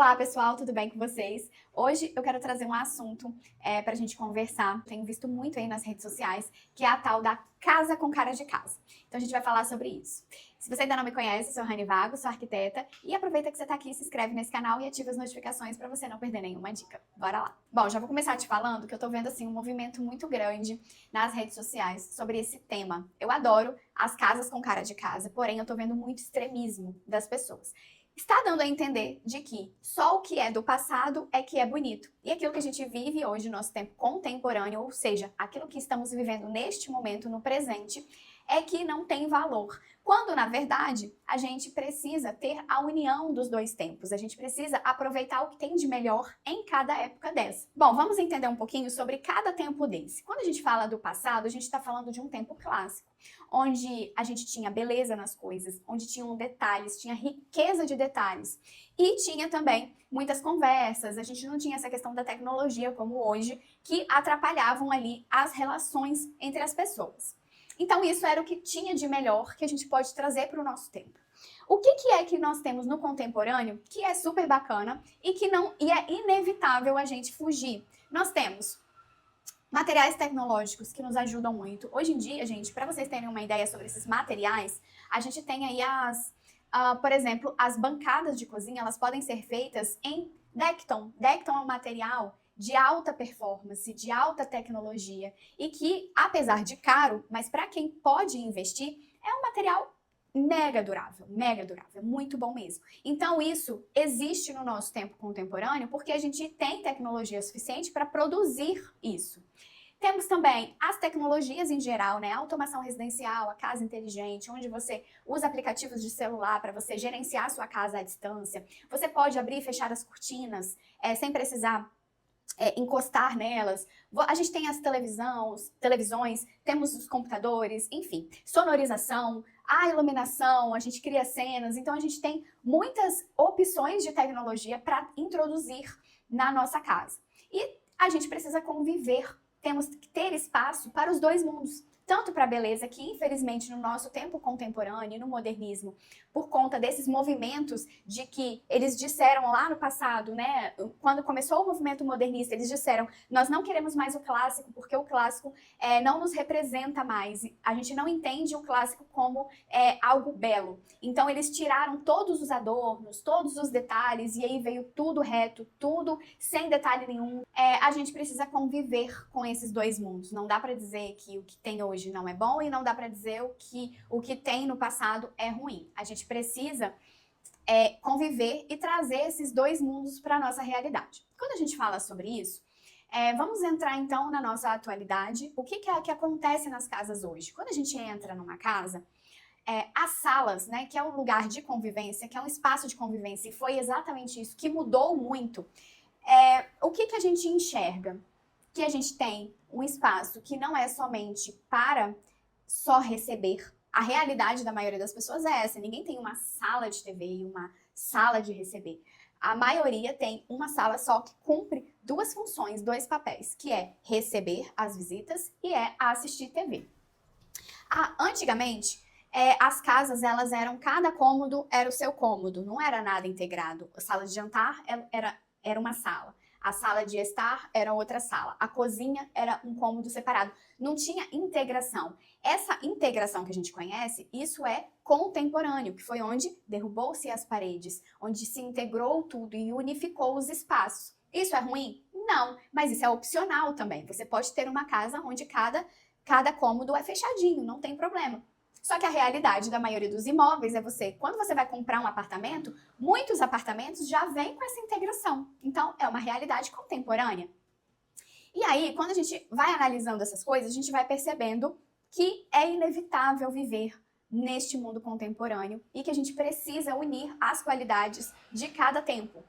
Olá pessoal, tudo bem com vocês? Hoje eu quero trazer um assunto pra gente conversar. Tenho visto muito aí nas redes sociais, que é a tal da casa com cara de casa. Então a gente vai falar sobre isso. Se você ainda não me conhece, eu sou Rani Vago, sou arquiteta, e aproveita que você tá aqui, se inscreve nesse canal e ativa as notificações pra você não perder nenhuma dica. Bora lá! Bom, já vou começar te falando que eu tô vendo assim um movimento muito grande nas redes sociais sobre esse tema. Eu adoro as casas com cara de casa, porém eu tô vendo muito extremismo das pessoas. Está dando a entender de que só o que é do passado é que é bonito. E aquilo que a gente vive hoje, no nosso tempo contemporâneo, ou seja, aquilo que estamos vivendo neste momento, no presente, é que não tem valor. Quando, na verdade, a gente precisa ter a união dos dois tempos. A gente precisa aproveitar o que tem de melhor em cada época dessa. Bom, vamos entender um pouquinho sobre cada tempo desse. Quando a gente fala do passado, a gente está falando de um tempo clássico, onde a gente tinha beleza nas coisas, onde tinham detalhes, tinha riqueza de detalhes. E tinha também muitas conversas, a gente não tinha essa questão da tecnologia como hoje, que atrapalhavam ali as relações entre as pessoas. Então isso era o que tinha de melhor que a gente pode trazer para o nosso tempo. O que é que nós temos no contemporâneo que é super bacana e que não é inevitável a gente fugir? Nós temos materiais tecnológicos que nos ajudam muito. Hoje em dia, gente, para vocês terem uma ideia sobre esses materiais, a gente tem aí por exemplo, as bancadas de cozinha, elas podem ser feitas em Dekton. Dekton é um material de alta performance, de alta tecnologia e que, apesar de caro, mas para quem pode investir, é um material mega durável, muito bom mesmo. Então isso existe no nosso tempo contemporâneo porque a gente tem tecnologia suficiente para produzir isso. Temos também as tecnologias em geral, né? A automação residencial, a casa inteligente, onde você usa aplicativos de celular para você gerenciar a sua casa à distância. Você pode abrir e fechar as cortinas sem precisar encostar nelas. A gente tem as televisões, temos os computadores, enfim, sonorização, a iluminação, a gente cria cenas, então a gente tem muitas opções de tecnologia para introduzir na nossa casa. E a gente precisa conviver, temos que ter espaço para os dois mundos. Tanto para a beleza, que infelizmente no nosso tempo contemporâneo, no modernismo, por conta desses movimentos de que eles disseram lá no passado, né, quando começou o movimento modernista, eles disseram, nós não queremos mais o clássico, porque o clássico não nos representa mais, a gente não entende o clássico como algo belo. Então eles tiraram todos os adornos, todos os detalhes, e aí veio tudo reto, tudo sem detalhe nenhum. A gente precisa conviver com esses dois mundos, não dá para dizer que o que tem hoje não é bom e não dá para dizer o que tem no passado é ruim. A gente precisa conviver e trazer esses dois mundos para a nossa realidade. Quando a gente fala sobre isso, vamos entrar então na nossa atualidade. O que é que acontece nas casas hoje? Quando a gente entra numa casa, as salas, né, que é um lugar de convivência, que é um espaço de convivência, e foi exatamente isso que mudou muito, o que a gente enxerga? Que a gente tem um espaço que não é somente para só receber. A realidade da maioria das pessoas é essa. Ninguém tem uma sala de TV e uma sala de receber. A maioria tem uma sala só que cumpre duas funções, dois papéis, que é receber as visitas e assistir TV. Antigamente, as casas, elas eram, cada cômodo era o seu cômodo, não era nada integrado. A sala de jantar era uma sala. A sala de estar era outra sala. A cozinha era um cômodo separado. Não tinha integração. Essa integração que a gente conhece, isso é contemporâneo, que foi onde derrubou-se as paredes, onde se integrou tudo e unificou os espaços. Isso é ruim? Não, mas isso é opcional também. Você pode ter uma casa onde cada cômodo é fechadinho, não tem problema. Só que a realidade da maioria dos imóveis quando você vai comprar um apartamento, muitos apartamentos já vêm com essa integração. Então, é uma realidade contemporânea. E aí, quando a gente vai analisando essas coisas, a gente vai percebendo que é inevitável viver neste mundo contemporâneo e que a gente precisa unir as qualidades de cada tempo.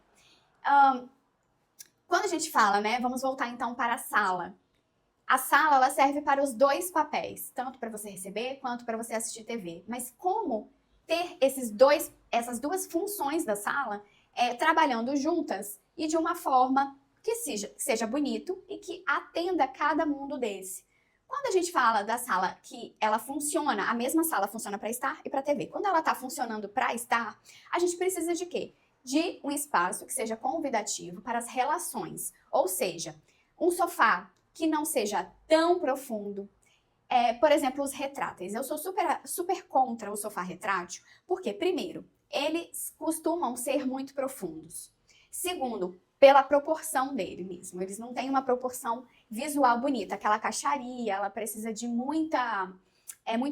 Quando a gente fala, né, vamos voltar então para a sala. A sala, ela serve para os dois papéis, tanto para você receber quanto para você assistir TV. Mas como ter essas duas funções da sala trabalhando juntas e de uma forma que seja bonito e que atenda cada mundo desse? Quando a gente fala da sala que ela funciona, a mesma sala funciona para estar e para TV. Quando ela está funcionando para estar, a gente precisa de quê? de um espaço que seja convidativo para as relações. Ou seja, um sofá que não seja tão profundo. Por exemplo, os retráteis. Eu sou super contra o sofá retrátil, porque, primeiro, eles costumam ser muito profundos. Segundo, pela proporção dele mesmo. Eles não têm uma proporção visual bonita. Aquela caixaria, ela precisa de muito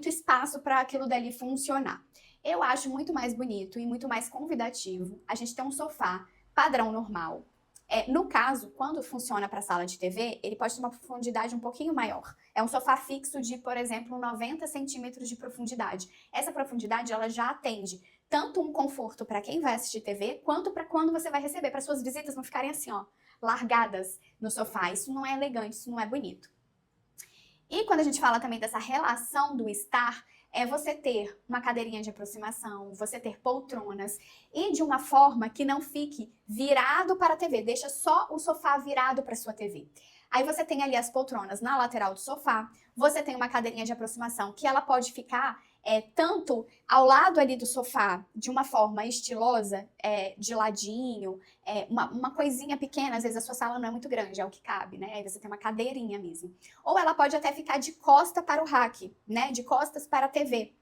espaço para aquilo dali funcionar. Eu acho muito mais bonito e muito mais convidativo a gente ter um sofá padrão normal. No caso, quando funciona para sala de TV, ele pode ter uma profundidade um pouquinho maior. É um sofá fixo de, por exemplo, 90 centímetros de profundidade. Essa profundidade, ela já atende tanto um conforto para quem vai assistir TV, quanto para quando você vai receber, para suas visitas não ficarem assim, ó, largadas no sofá. Isso não é elegante, isso não é bonito. E quando a gente fala também dessa relação do estar, é você ter uma cadeirinha de aproximação, você ter poltronas e de uma forma que não fique virado para a TV, deixa só o sofá virado para a sua TV. Aí você tem ali as poltronas na lateral do sofá, você tem uma cadeirinha de aproximação que ela pode ficar tanto ao lado ali do sofá, de uma forma estilosa, de ladinho, uma coisinha pequena, às vezes a sua sala não é muito grande, é o que cabe, né? Aí você tem uma cadeirinha mesmo. Ou ela pode até ficar de costa para o rack, né? De costas para a TV.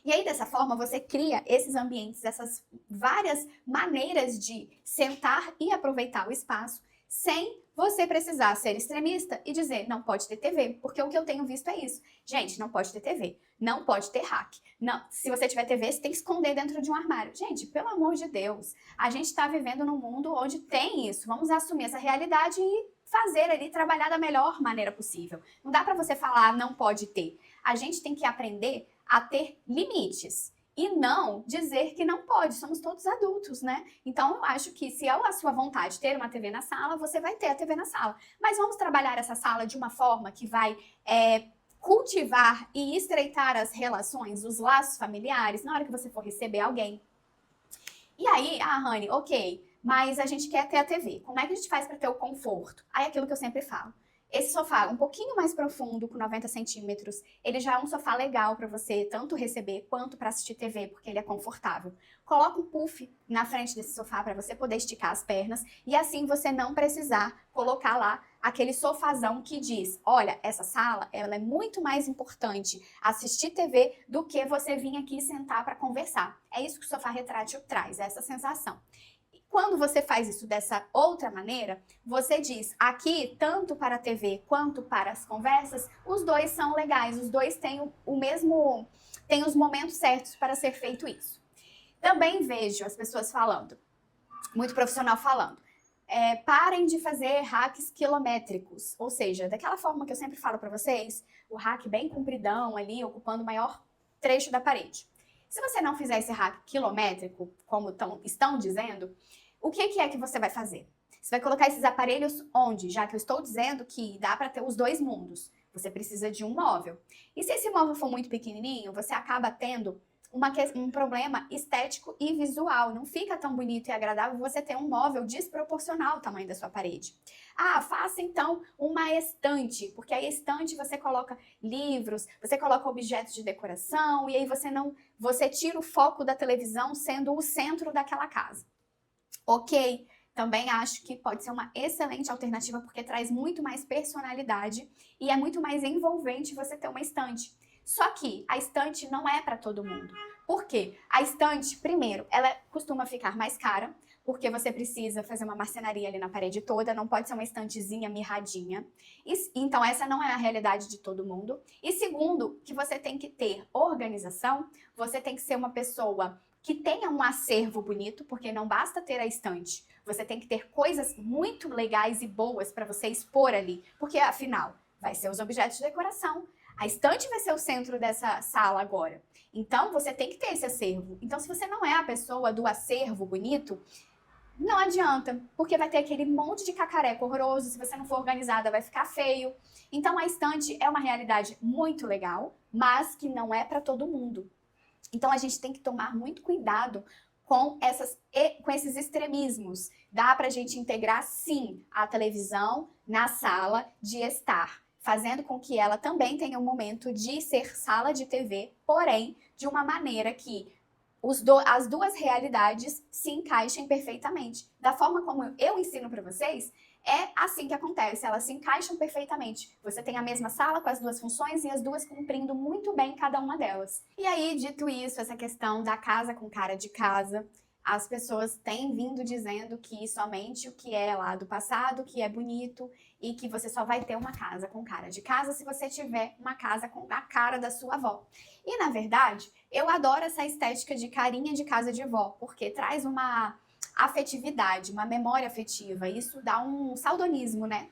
E aí, dessa forma, você cria esses ambientes, essas várias maneiras de sentar e aproveitar o espaço, sem você precisar ser extremista e dizer, não pode ter TV, porque o que eu tenho visto é isso. Gente, não pode ter TV, não pode ter rack. Não, se você tiver TV, você tem que esconder dentro de um armário. Gente, pelo amor de Deus, a gente está vivendo num mundo onde tem isso. Vamos assumir essa realidade e fazer ali, trabalhar da melhor maneira possível. Não dá para você falar, não pode ter. A gente tem que aprender a ter limites. E não dizer que não pode, somos todos adultos, né? Então eu acho que se é a sua vontade ter uma TV na sala, você vai ter a TV na sala. Mas vamos trabalhar essa sala de uma forma que vai cultivar e estreitar as relações, os laços familiares, na hora que você for receber alguém. E aí, Rani, ok, mas a gente quer ter a TV. Como é que a gente faz para ter o conforto? Aí é aquilo que eu sempre falo. Esse sofá um pouquinho mais profundo, com 90 centímetros, ele já é um sofá legal para você tanto receber quanto para assistir TV, porque ele é confortável. Coloca um puff na frente desse sofá para você poder esticar as pernas e assim você não precisar colocar lá aquele sofazão que diz, olha, essa sala ela é muito mais importante assistir TV do que você vir aqui sentar para conversar. É isso que o sofá retrátil traz, essa sensação. Quando você faz isso dessa outra maneira, você diz, aqui, tanto para a TV quanto para as conversas, os dois são legais, os dois têm têm os momentos certos para ser feito isso. Também vejo as pessoas falando, muito profissional falando, parem de fazer hacks quilométricos, ou seja, daquela forma que eu sempre falo para vocês, o hack bem compridão ali, ocupando o maior trecho da parede. Se você não fizer esse hack quilométrico, como estão dizendo, o que é que você vai fazer? Você vai colocar esses aparelhos onde? Já que eu estou dizendo que dá para ter os dois mundos. Você precisa de um móvel. E se esse móvel for muito pequenininho, você acaba tendo um problema estético e visual. Não fica tão bonito e agradável você ter um móvel desproporcional ao tamanho da sua parede. Faça então uma estante, porque a estante você coloca livros, você coloca objetos de decoração e aí você tira o foco da televisão sendo o centro daquela casa. Ok? Também acho que pode ser uma excelente alternativa porque traz muito mais personalidade e é muito mais envolvente você ter uma estante. Só que a estante não é para todo mundo. Por quê? A estante, primeiro, ela costuma ficar mais cara, porque você precisa fazer uma marcenaria ali na parede toda, não pode ser uma estantezinha mirradinha. Então essa não é a realidade de todo mundo. E segundo, que você tem que ter organização, você tem que ser uma pessoa que tenha um acervo bonito, porque não basta ter a estante. Você tem que ter coisas muito legais e boas para você expor ali, porque afinal, vai ser os objetos de decoração. A estante vai ser o centro dessa sala agora. Então, você tem que ter esse acervo. Então, se você não é a pessoa do acervo bonito, não adianta, porque vai ter aquele monte de cacareco horroroso, se você não for organizada vai ficar feio. Então, a estante é uma realidade muito legal, mas que não é para todo mundo. Então, a gente tem que tomar muito cuidado com esses extremismos. Dá pra gente integrar, sim, a televisão na sala de estar, fazendo com que ela também tenha um momento de ser sala de TV, porém, de uma maneira que as duas realidades se encaixem perfeitamente. Da forma como eu ensino para vocês, é assim que acontece, elas se encaixam perfeitamente. Você tem a mesma sala com as duas funções e as duas cumprindo muito bem cada uma delas. E aí, dito isso, essa questão da casa com cara de casa, as pessoas têm vindo dizendo que somente o que é lá do passado, que é bonito, e que você só vai ter uma casa com cara de casa se você tiver uma casa com a cara da sua avó. E, na verdade, eu adoro essa estética de carinha de casa de vó, porque traz uma afetividade, uma memória afetiva. Isso dá um saudonismo, né?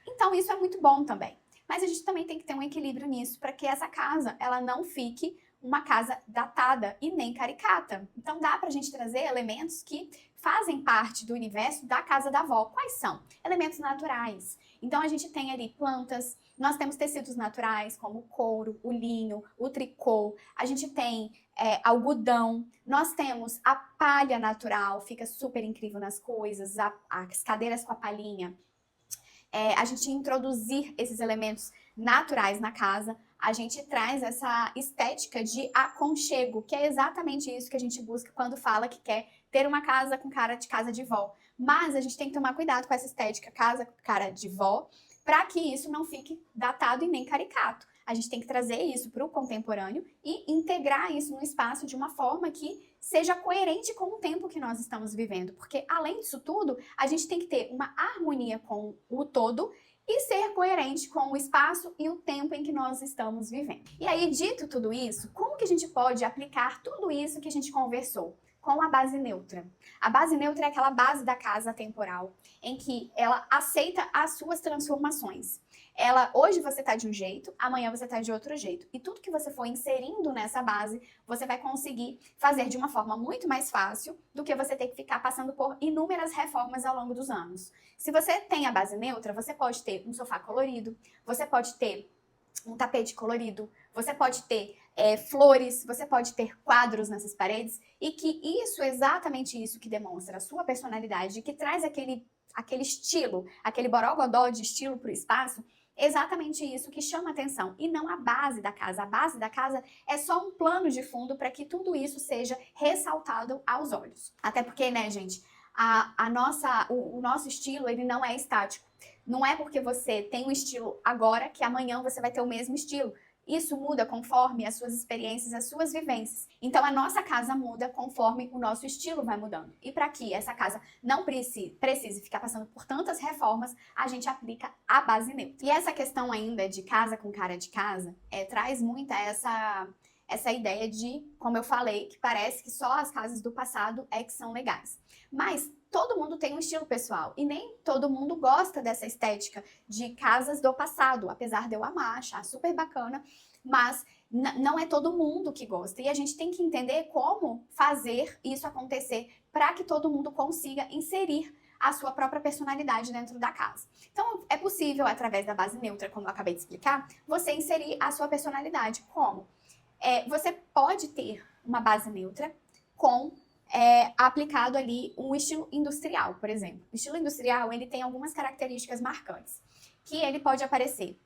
Então, isso é muito bom também. Mas a gente também tem que ter um equilíbrio nisso para que essa casa ela não fique uma casa datada e nem caricata. Então dá pra gente trazer elementos que fazem parte do universo da casa da avó. Quais são? Elementos naturais. Então a gente tem ali plantas, nós temos tecidos naturais como o couro, o linho, o tricô, a gente tem algodão, nós temos a palha natural, fica super incrível nas coisas, as cadeiras com a palhinha. A gente introduzir esses elementos naturais na casa, a gente traz essa estética de aconchego, que é exatamente isso que a gente busca quando fala que quer ter uma casa com cara de casa de vó. Mas a gente tem que tomar cuidado com essa estética casa com cara de vó, para que isso não fique datado e nem caricato. A gente tem que trazer isso para o contemporâneo e integrar isso no espaço de uma forma que seja coerente com o tempo que nós estamos vivendo. Porque, além disso tudo, a gente tem que ter uma harmonia com o todo e ser coerente com o espaço e o tempo em que nós estamos vivendo. E aí, dito tudo isso, como que a gente pode aplicar tudo isso que a gente conversou? Com a base neutra. A base neutra é aquela base da casa temporal, em que ela aceita as suas transformações. Hoje você está de um jeito, amanhã você está de outro jeito. E tudo que você for inserindo nessa base, você vai conseguir fazer de uma forma muito mais fácil do que você ter que ficar passando por inúmeras reformas ao longo dos anos. Se você tem a base neutra, você pode ter um sofá colorido, você pode ter um tapete colorido, você pode ter flores, você pode ter quadros nessas paredes, e que isso, exatamente isso que demonstra a sua personalidade, que traz aquele estilo, aquele borogodó de estilo para o espaço, exatamente isso que chama atenção, e não a base da casa. A base da casa é só um plano de fundo para que tudo isso seja ressaltado aos olhos. Até porque, né, gente, o nosso estilo, ele não é estático. Não é porque você tem um estilo agora que amanhã você vai ter o mesmo estilo. Isso muda conforme as suas experiências, as suas vivências. Então, a nossa casa muda conforme o nosso estilo vai mudando. E para que essa casa não precise ficar passando por tantas reformas, a gente aplica a base neutra. E essa questão ainda de casa com cara de casa, traz muita essa ideia de, como eu falei, que parece que só as casas do passado é que são legais. Mas todo mundo tem um estilo pessoal e nem todo mundo gosta dessa estética de casas do passado, apesar de eu amar, achar super bacana, mas não é todo mundo que gosta. E a gente tem que entender como fazer isso acontecer para que todo mundo consiga inserir a sua própria personalidade dentro da casa. Então, é possível, através da base neutra, como eu acabei de explicar, você inserir a sua personalidade. Como? Você pode ter uma base neutra com aplicado ali um estilo industrial, por exemplo. O estilo industrial, ele tem algumas características marcantes, que ele pode aparecer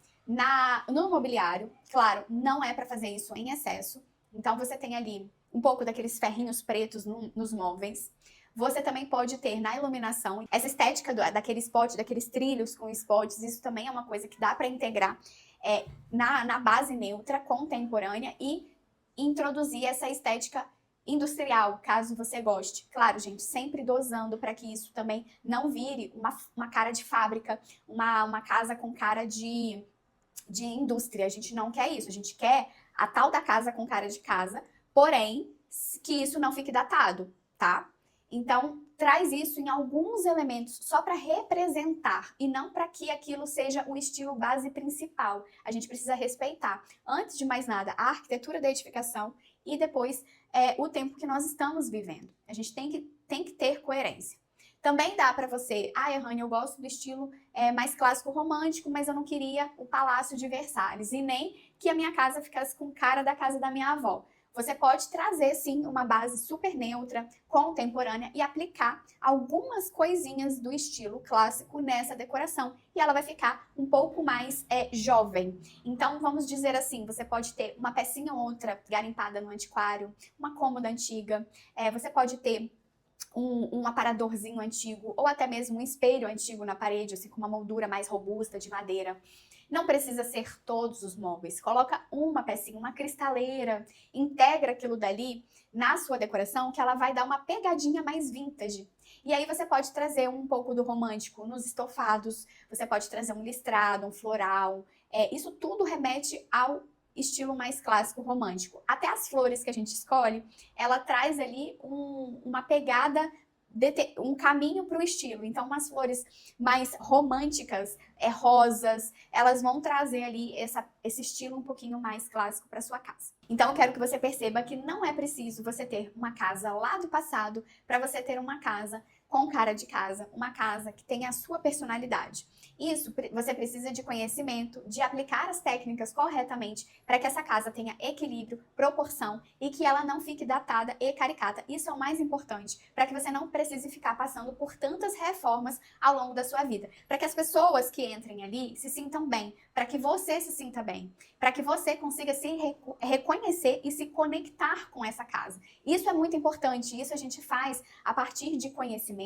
no mobiliário. Claro, não é para fazer isso em excesso. Então, você tem ali um pouco daqueles ferrinhos pretos nos móveis. Você também pode ter na iluminação essa estética daquele spot, daqueles trilhos com spots. Isso também é uma coisa que dá para integrar na base neutra, contemporânea, e introduzir essa estética industrial, caso você goste. Claro, gente, sempre dosando para que isso também não vire uma cara de fábrica, uma casa com cara de indústria. A gente não quer isso, a gente quer a tal da casa com cara de casa, porém, que isso não fique datado, tá? Então, traz isso em alguns elementos só para representar e não para que aquilo seja o estilo base principal. A gente precisa respeitar, antes de mais nada, a arquitetura da edificação e depois o tempo que nós estamos vivendo. A gente tem que ter coerência. Também dá para você, Rani, eu gosto do estilo mais clássico romântico, mas eu não queria o Palácio de Versalhes e nem que a minha casa ficasse com cara da casa da minha avó. você pode trazer sim uma base super neutra, contemporânea e aplicar algumas coisinhas do estilo clássico nessa decoração e ela vai ficar um pouco mais jovem. Então vamos dizer assim, você pode ter uma pecinha ou outra garimpada no antiquário, uma cômoda antiga, você pode ter um aparadorzinho antigo ou até mesmo um espelho antigo na parede, assim, com uma moldura mais robusta de madeira. Não precisa ser todos os móveis. Coloca uma pecinha, uma cristaleira, integra aquilo dali na sua decoração que ela vai dar uma pegadinha mais vintage. E aí você pode trazer um pouco do romântico nos estofados, você pode trazer um listrado, um floral. Isso tudo remete ao estilo mais clássico romântico. Até as flores que a gente escolhe, ela traz ali uma pegada, um caminho para o estilo. Então, umas flores mais românticas, rosas, elas vão trazer ali esse estilo um pouquinho mais clássico para sua casa. Então, eu quero que você perceba que não é preciso você ter uma casa lá do passado para você ter uma casa com cara de casa, uma casa que tenha a sua personalidade. Isso, você precisa de conhecimento, de aplicar as técnicas corretamente para que essa casa tenha equilíbrio, proporção e que ela não fique datada e caricata. Isso é o mais importante, para que você não precise ficar passando por tantas reformas ao longo da sua vida. Para que as pessoas que entrem ali se sintam bem, para que você se sinta bem, para que você consiga se reconhecer e se conectar com essa casa. Isso é muito importante, isso a gente faz a partir de conhecimento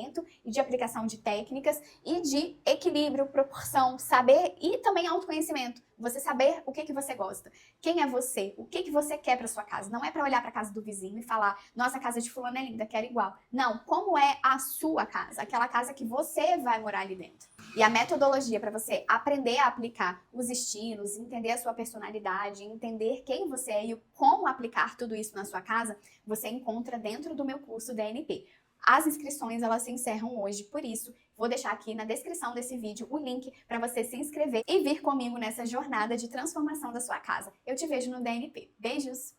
e de aplicação de técnicas e de equilíbrio, proporção, saber e também autoconhecimento. Você saber o que você gosta, quem é você, o que você quer para sua casa. Não é para olhar para a casa do vizinho e falar, nossa, a casa de fulano é linda, quero igual. Não, como é a sua casa, aquela casa que você vai morar ali dentro. E a metodologia para você aprender a aplicar os estilos, entender a sua personalidade, entender quem você é e como aplicar tudo isso na sua casa, você encontra dentro do meu curso DNP. As inscrições, elas se encerram hoje, por isso, vou deixar aqui na descrição desse vídeo o link para você se inscrever e vir comigo nessa jornada de transformação da sua casa. Eu te vejo no DNP. Beijos!